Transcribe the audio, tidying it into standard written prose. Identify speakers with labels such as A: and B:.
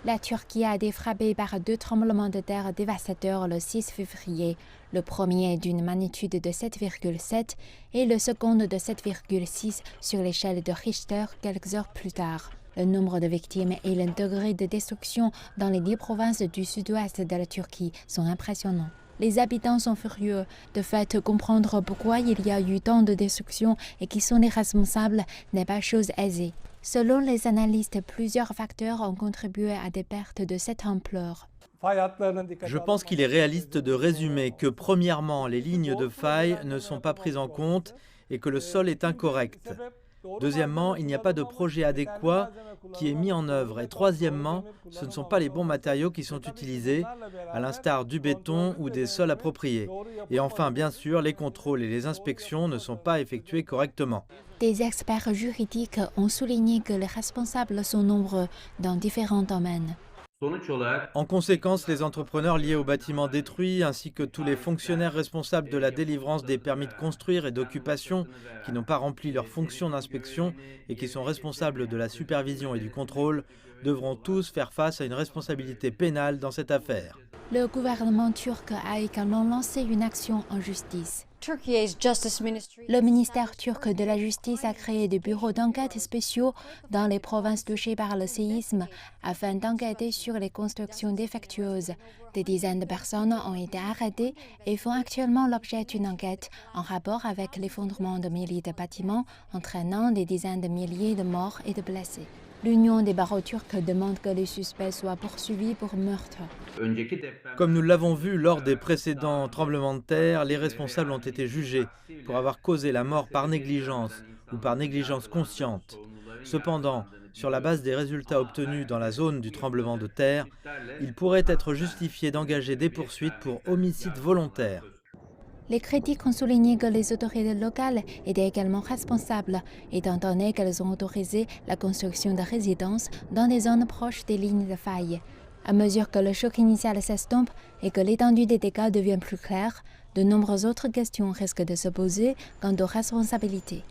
A: La Turquie a été frappée par 2 tremblements de terre dévastateurs le 6 février, le premier d'une magnitude de 7,7 et le second de 7,6 sur l'échelle de Richter quelques heures plus tard. Le nombre de victimes et le degré de destruction dans les 10 provinces du sud-ouest de la Turquie sont impressionnants. Les habitants sont furieux. De fait, comprendre pourquoi il y a eu tant de destruction et qui sont les responsables n'est pas chose aisée. Selon les analystes, plusieurs facteurs ont contribué à des pertes de cette ampleur.
B: Je pense qu'il est réaliste de résumer que, premièrement, les lignes de faille ne sont pas prises en compte et que le sol est incorrect. Deuxièmement, il n'y a pas de projet adéquat qui est mis en œuvre. Et troisièmement, ce ne sont pas les bons matériaux qui sont utilisés, à l'instar du béton ou des sols appropriés. Et enfin, bien sûr, les contrôles et les inspections ne sont pas effectués correctement.
A: Des experts juridiques ont souligné que les responsables sont nombreux dans différents domaines.
B: En conséquence, les entrepreneurs liés aux bâtiments détruits, ainsi que tous les fonctionnaires responsables de la délivrance des permis de construire et d'occupation qui n'ont pas rempli leur fonction d'inspection et qui sont responsables de la supervision et du contrôle, devront tous faire face à une responsabilité pénale dans cette affaire.
A: Le gouvernement turc a également lancé une action en justice. Le ministère turc de la Justice a créé des bureaux d'enquête spéciaux dans les provinces touchées par le séisme afin d'enquêter sur les constructions défectueuses. Des dizaines de personnes ont été arrêtées et font actuellement l'objet d'une enquête en rapport avec l'effondrement de milliers de bâtiments entraînant des dizaines de milliers de morts et de blessés. L'Union des barreaux turcs demande que les suspects soient poursuivis pour meurtre.
B: Comme nous l'avons vu lors des précédents tremblements de terre, les responsables ont été jugés pour avoir causé la mort par négligence ou par négligence consciente. Cependant, sur la base des résultats obtenus dans la zone du tremblement de terre, il pourrait être justifié d'engager des poursuites pour homicide volontaire.
A: Les critiques ont souligné que les autorités locales étaient également responsables, étant donné qu'elles ont autorisé la construction de résidences dans des zones proches des lignes de faille. À mesure que le choc initial s'estompe et que l'étendue des dégâts devient plus claire, de nombreuses autres questions risquent de se poser quant aux responsabilités.